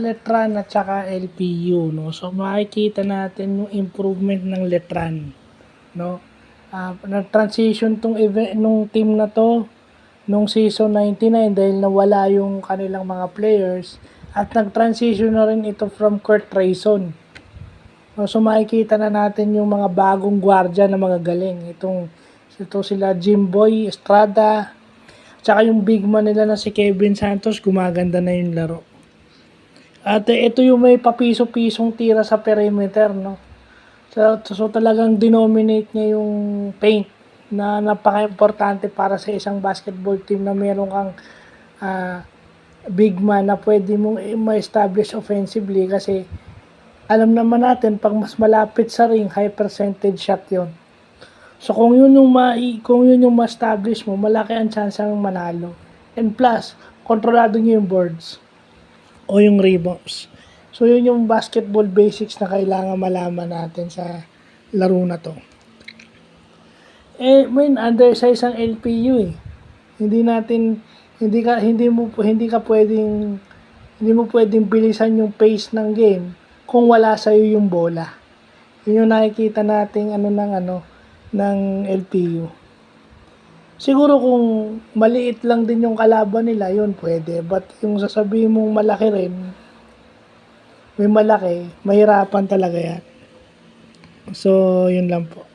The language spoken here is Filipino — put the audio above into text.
Letran at saka LPU, no? So makikita natin yung improvement ng Letran, no? Nag-transition tong event nung team na to nung season 99 dahil nawala yung kanilang mga players at nag-transition na rin ito from Kurt Rayson. So makikita na natin yung mga bagong gwardiya na mga galing. Ito sila Jimboy Estrada, tsaka yung big man nila na si Kevin Santos, gumaganda na yung laro. At ito yung may papiso-pisong tira sa perimeter, no? So talagang denominate niya yung paint na napaka-importante para sa isang basketball team na meron kang big man na pwede mong ma-establish offensively kasi alam naman natin pag mas malapit sa ring, high percentage shot yon. So kung yun yung ma-establish mo, malaki ang chance ng manalo. And plus, kontrolado niyo yung boards o yung rebounds. So yun yung basketball basics na kailangan malaman natin sa laro na to. Undersize ang LPU eh. Hindi mo pwedeng bilisan yung pace ng game kung wala sa iyo yung bola. Yun yung nakikita nating ng LPU. Siguro kung maliit lang din yung kalaban nila, yun pwede. But yung sasabihin mong malaki rin, may malaki, mahirapan talaga yan. So, yun lang po.